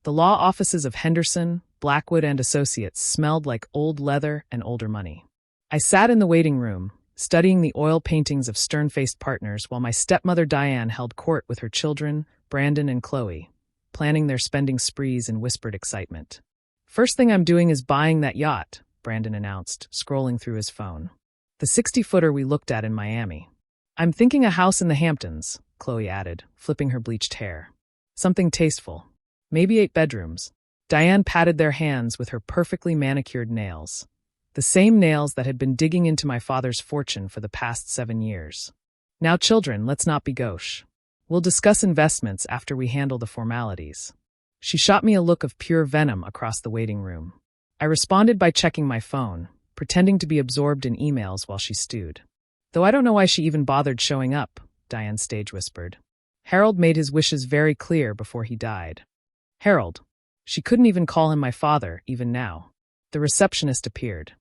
The law offices of Henderson, Blackwood Associates smelled like old leather and older money. I sat in the waiting room, studying the oil paintings of stern-faced partners while my stepmother Diane held court with her children, Brandon and Chloe, planning their spending sprees in whispered excitement. "First thing I'm doing is buying that yacht," Brandon announced, scrolling through his phone. "The 60-footer we looked at in Miami." "I'm thinking a house in the Hamptons," Chloe added, flipping her bleached hair. "Something tasteful. Maybe 8 bedrooms." Diane patted their hands with her perfectly manicured nails. The same nails that had been digging into my father's fortune for the past 7 years. "Now, children, let's not be gauche. We'll discuss investments after we handle the formalities." She shot me a look of pure venom across the waiting room. I responded by checking my phone, pretending to be absorbed in emails while she stewed. "Though I don't know why she even bothered showing up," Diane stage whispered. "Harold made his wishes very clear before he died." "Harold." She couldn't even call him my father, even now. The receptionist appeared.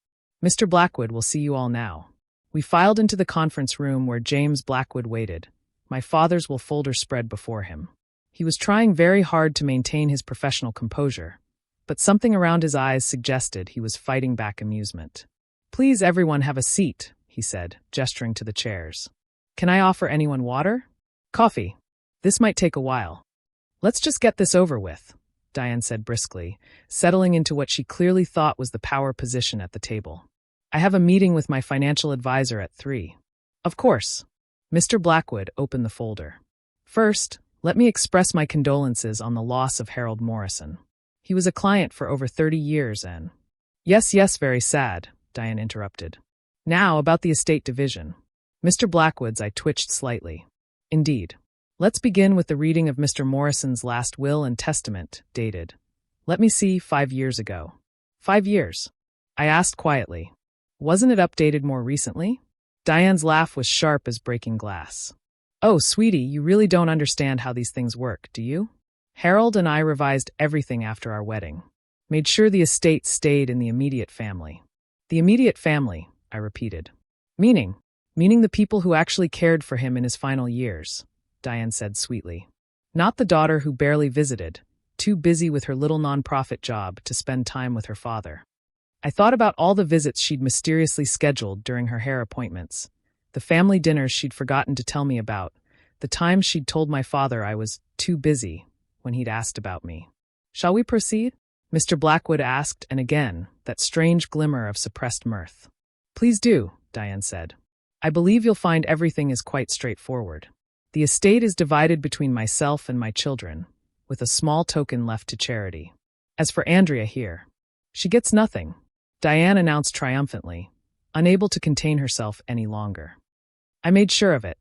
"Mr. Blackwood will see you all now." We filed into the conference room where James Blackwood waited, my father's folder spread before him. He was trying very hard to maintain his professional composure, but something around his eyes suggested he was fighting back amusement. "Please everyone have a seat," he said, gesturing to the chairs. "Can I offer anyone water? Coffee? This might take a while." "Let's just get this over with," Diane said briskly, settling into what she clearly thought was the power position at the table. "I have a meeting with my financial advisor at 3. "Of course." Mr. Blackwood opened the folder. "First, let me express my condolences on the loss of Harold Morrison. He was a client for over 30 years and—" Yes, very sad," Diane interrupted. "Now, about the estate division." Mr. Blackwood's eye twitched slightly. "Indeed. Let's begin with the reading of Mr. Morrison's last will and testament, dated, let me see, 5 years ago." "5 years?" I asked quietly. "Wasn't it updated more recently?" Diane's laugh was sharp as breaking glass. "Oh, sweetie, you really don't understand how these things work, do you? Harold and I revised everything after our wedding. Made sure the estate stayed in the immediate family." "The immediate family," I repeated. Meaning the people who actually cared for him in his final years," Diane said sweetly. "Not the daughter who barely visited, too busy with her little nonprofit job to spend time with her father." I thought about all the visits she'd mysteriously scheduled during her hair appointments, the family dinners she'd forgotten to tell me about, the times she'd told my father I was too busy when he'd asked about me. "Shall we proceed?" Mr. Blackwood asked, and again, that strange glimmer of suppressed mirth. "Please do," Diane said. "I believe you'll find everything is quite straightforward. The estate is divided between myself and my children, with a small token left to charity. As for Andrea here, she gets nothing," Diane announced triumphantly, unable to contain herself any longer. "I made sure of it.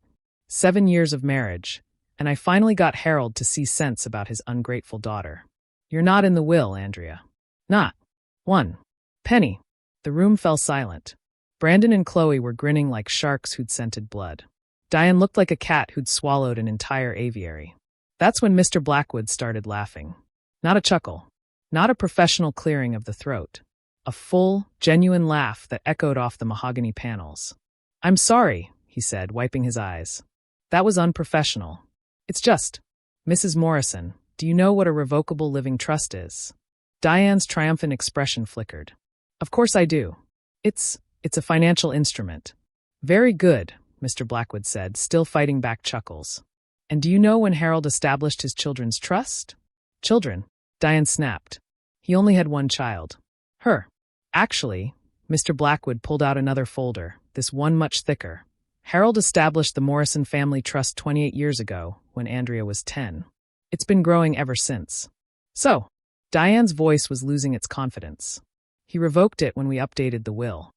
7 years of marriage, and I finally got Harold to see sense about his ungrateful daughter. You're not in the will, Andrea. Not 1 penny." The room fell silent. Brandon and Chloe were grinning like sharks who'd scented blood. Diane looked like a cat who'd swallowed an entire aviary. That's when Mr. Blackwood started laughing. Not a chuckle. Not a professional clearing of the throat. A full, genuine laugh that echoed off the mahogany panels. "I'm sorry," he said, wiping his eyes. "That was unprofessional. It's just, Mrs. Morrison, do you know what a revocable living trust is?" Diane's triumphant expression flickered. "Of course I do. It's a financial instrument." "Very good," Mr. Blackwood said, still fighting back chuckles. "And do you know when Harold established his children's trust?" "Children?" Diane snapped. "He only had 1 child. Her." "Actually," Mr. Blackwood pulled out another folder, this one much thicker. "Harold established the Morrison Family Trust 28 years ago, when Andrea was 10. It's been growing ever since." "So?" Diane's voice was losing its confidence. "He revoked it when we updated the will."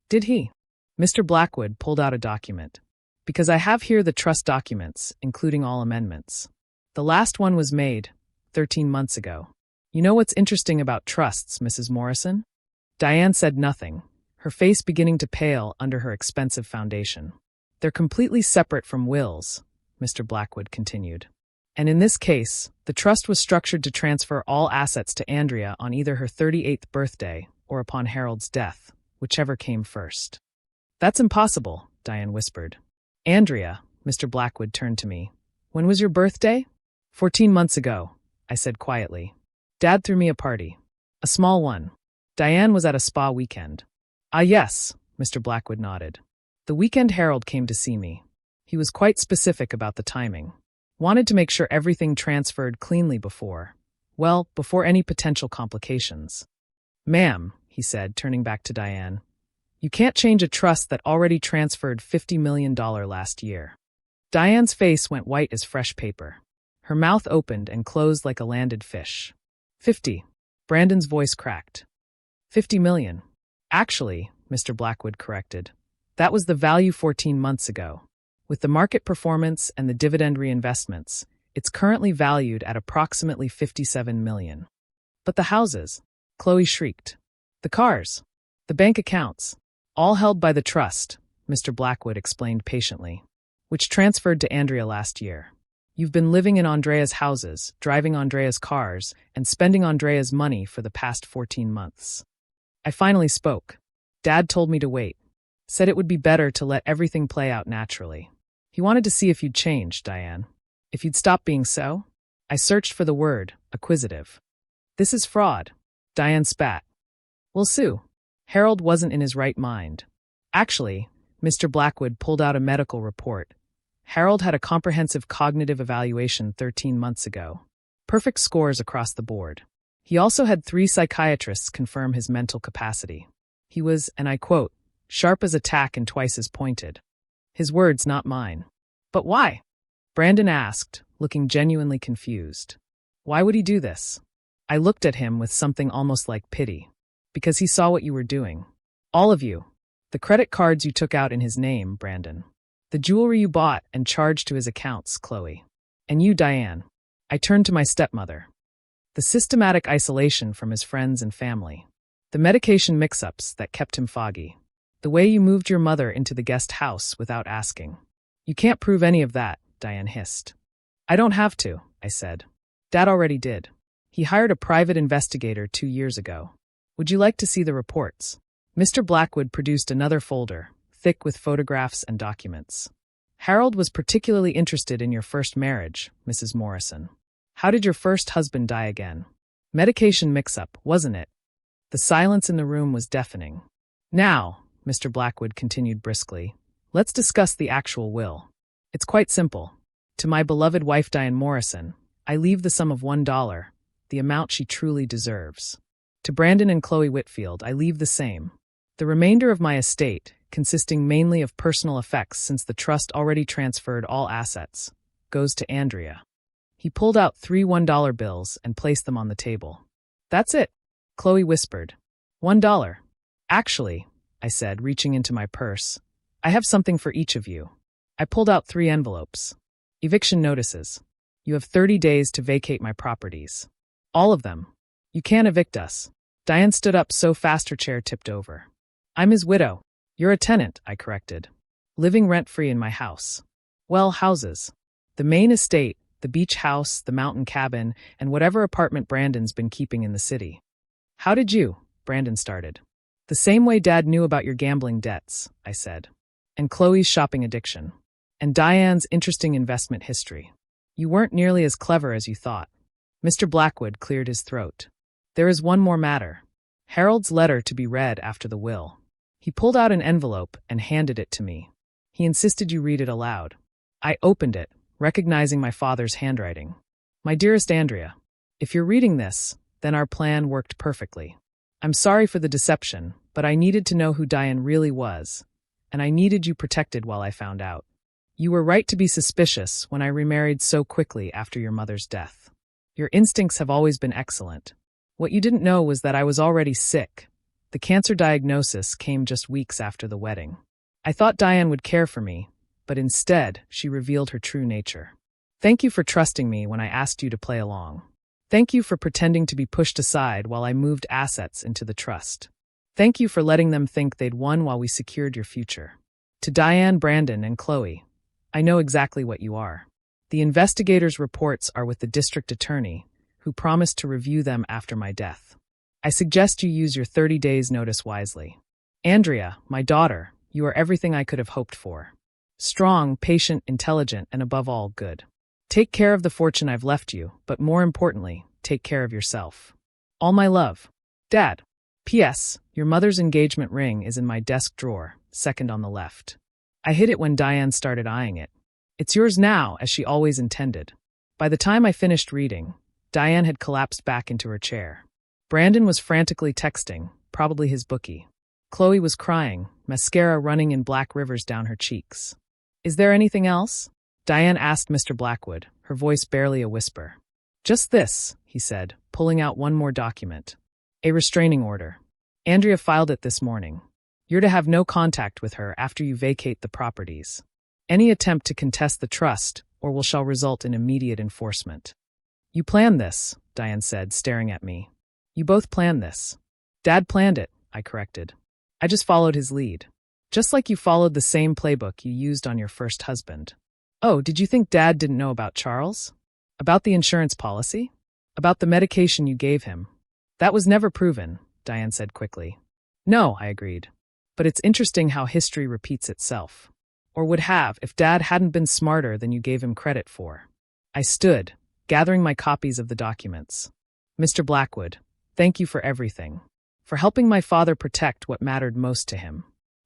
"Did he?" Mr. Blackwood pulled out a document. "Because I have here the trust documents, including all amendments. The last one was made 13 months ago. You know what's interesting about trusts, Mrs. Morrison?" Diane said nothing, her face beginning to pale under her expensive foundation. "They're completely separate from wills," Mr. Blackwood continued. "And in this case, the trust was structured to transfer all assets to Andrea on either her 38th birthday or upon Harold's death, whichever came first." "That's impossible," Diane whispered. "Andrea," Mr. Blackwood turned to me. "When was your birthday?" 14 months ago," I said quietly. Dad threw me a party. A small one. Diane was at a spa weekend. Ah, yes, Mr. Blackwood nodded. The weekend Harold came to see me. He was quite specific about the timing. Wanted to make sure everything transferred cleanly before any potential complications. Ma'am, he said, turning back to Diane, you can't change a trust that already transferred $50 million last year. Diane's face went white as fresh paper. Her mouth opened and closed like a landed fish. 50. Brandon's voice cracked. 50 million. Actually, Mr. Blackwood corrected, that was the value 14 months ago. With the market performance and the dividend reinvestments, it's currently valued at approximately 57 million. But the houses, Chloe shrieked. The cars, the bank accounts, all held by the trust, Mr. Blackwood explained patiently, which transferred to Andrea last year. You've been living in Andrea's houses, driving Andrea's cars, and spending Andrea's money for the past 14 months. I finally spoke. Dad told me to wait. Said it would be better to let everything play out naturally. He wanted to see if you'd change, Diane. If you'd stop being so? I searched for the word, acquisitive. This is fraud. Diane spat. We'll sue. Harold wasn't in his right mind. Actually, Mr. Blackwood pulled out a medical report. Harold had a comprehensive cognitive evaluation 13 months ago. Perfect scores across the board. He also had 3 psychiatrists confirm his mental capacity. He was, and I quote, sharp as a tack and twice as pointed. His words, not mine. But why? Brandon asked, looking genuinely confused. Why would he do this? I looked at him with something almost like pity. Because he saw what you were doing. All of you. The credit cards you took out in his name, Brandon. The jewelry you bought and charged to his accounts, Chloe. And you, Diane. I turned to my stepmother. The systematic isolation from his friends and family. The medication mix-ups that kept him foggy. The way you moved your mother into the guest house without asking. You can't prove any of that, Diane hissed. I don't have to, I said. Dad already did. He hired a private investigator 2 years ago. Would you like to see the reports? Mr. Blackwood produced another folder, thick with photographs and documents. Harold was particularly interested in your first marriage, Mrs. Morrison. How did your first husband die again? Medication mix-up, wasn't it? The silence in the room was deafening. Now, Mr. Blackwood continued briskly, let's discuss the actual will. It's quite simple. To my beloved wife Diane Morrison, I leave the sum of $1, the amount she truly deserves. To Brandon and Chloe Whitfield, I leave the same. The remainder of my estate, consisting mainly of personal effects since the trust already transferred all assets, goes to Andrea. He pulled out 3 $1 bills and placed them on the table. That's it, Chloe whispered. $1. Actually, I said, reaching into my purse, I have something for each of you. I pulled out 3 envelopes. Eviction notices. You have 30 days to vacate my properties. All of them. You can't evict us. Diane stood up so fast her chair tipped over. I'm his widow. You're a tenant, I corrected. Living rent-free in my house. Well, houses. The main estate, the beach house, the mountain cabin, and whatever apartment Brandon's been keeping in the city. How did you? Brandon started. The same way Dad knew about your gambling debts, I said. And Chloe's shopping addiction. And Diane's interesting investment history. You weren't nearly as clever as you thought. Mr. Blackwood cleared his throat. There is one more matter. Harold's letter to be read after the will. He pulled out an envelope and handed it to me. He insisted you read it aloud. I opened it, recognizing my father's handwriting. My dearest Andrea, if you're reading this, then our plan worked perfectly. I'm sorry for the deception, but I needed to know who Diane really was, and I needed you protected while I found out. You were right to be suspicious when I remarried so quickly after your mother's death. Your instincts have always been excellent. What you didn't know was that I was already sick. The cancer diagnosis came just weeks after the wedding. I thought Diane would care for me, but instead, she revealed her true nature. Thank you for trusting me when I asked you to play along. Thank you for pretending to be pushed aside while I moved assets into the trust. Thank you for letting them think they'd won while we secured your future. To Diane, Brandon, and Chloe, I know exactly what you are. The investigators' reports are with the district attorney, who promised to review them after my death. I suggest you use your 30 days notice wisely. Andrea, my daughter, you are everything I could have hoped for. Strong, patient, intelligent, and above all, good. Take care of the fortune I've left you, but more importantly, take care of yourself. All my love. Dad. P.S. Your mother's engagement ring is in my desk drawer, second on the left. I hid it when Diane started eyeing it. It's yours now, as she always intended. By the time I finished reading, Diane had collapsed back into her chair. Brandon was frantically texting, probably his bookie. Chloe was crying, mascara running in black rivers down her cheeks. Is there anything else? Diane asked Mr. Blackwood, her voice barely a whisper. Just this, he said, pulling out one more document. A restraining order. Andrea filed it this morning. You're to have no contact with her after you vacate the properties. Any attempt to contest the trust shall result in immediate enforcement. You planned this, Diane said, staring at me. You both planned this. Dad planned it, I corrected. I just followed his lead. Just like you followed the same playbook you used on your first husband. Oh, did you think Dad didn't know about Charles? About the insurance policy? About the medication you gave him? That was never proven, Diane said quickly. No, I agreed. But it's interesting how history repeats itself. Or would have if Dad hadn't been smarter than you gave him credit for. I stood, gathering my copies of the documents. Mr. Blackwood, thank you for everything. For helping my father protect what mattered most to him.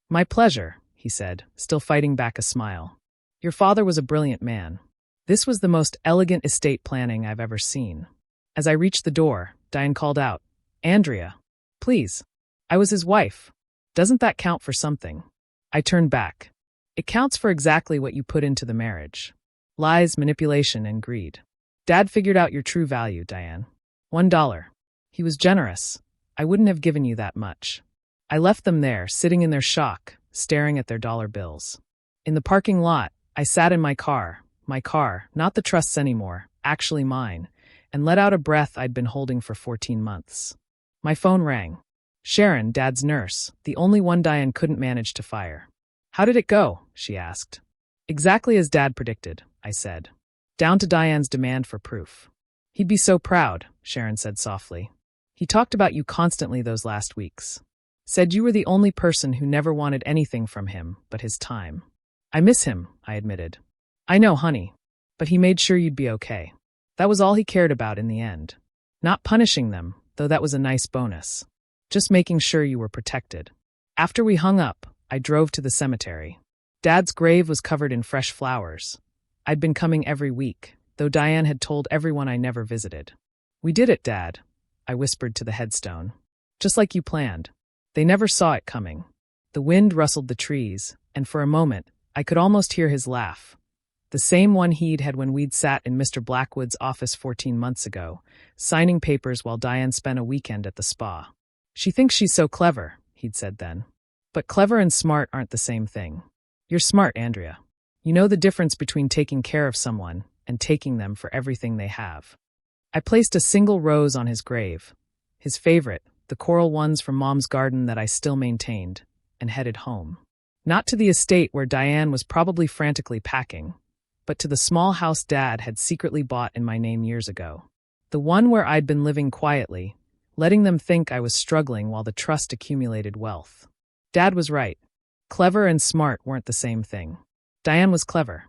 My pleasure, he said, still fighting back a smile. Your father was a brilliant man. This was the most elegant estate planning I've ever seen. As I reached the door, Diane called out, Andrea, please. I was his wife. Doesn't that count for something? I turned back. It counts for exactly what you put into the marriage. Lies, manipulation, and greed. Dad figured out your true value, Diane. $1. He was generous. I wouldn't have given you that much. I left them there, sitting in their shock, staring at their dollar bills. In the parking lot, I sat in my car, not the trust's anymore, actually mine, and let out a breath I'd been holding for 14 months. My phone rang. Sharon, Dad's nurse, the only one Diane couldn't manage to fire. How did it go? She asked. Exactly as Dad predicted, I said. Down to Diane's demand for proof. He'd be so proud, Sharon said softly. He talked about you constantly those last weeks. Said you were the only person who never wanted anything from him but his time. I miss him, I admitted. I know, honey. But he made sure you'd be okay. That was all he cared about in the end. Not punishing them, though that was a nice bonus. Just making sure you were protected. After we hung up, I drove to the cemetery. Dad's grave was covered in fresh flowers. I'd been coming every week, though Diane had told everyone I never visited. We did it, Dad, I whispered to the headstone. Just like you planned. They never saw it coming. The wind rustled the trees, and for a moment, I could almost hear his laugh. The same one he'd had when we'd sat in Mr. Blackwood's office 14 months ago, signing papers while Diane spent a weekend at the spa. She thinks she's so clever, he'd said then. But clever and smart aren't the same thing. You're smart, Andrea. You know the difference between taking care of someone and taking them for everything they have. I placed a single rose on his grave, his favorite, the coral ones from Mom's garden that I still maintained, and headed home. Not to the estate where Diane was probably frantically packing, but to the small house Dad had secretly bought in my name years ago. The one where I'd been living quietly, letting them think I was struggling while the trust accumulated wealth. Dad was right. Clever and smart weren't the same thing. Diane was clever.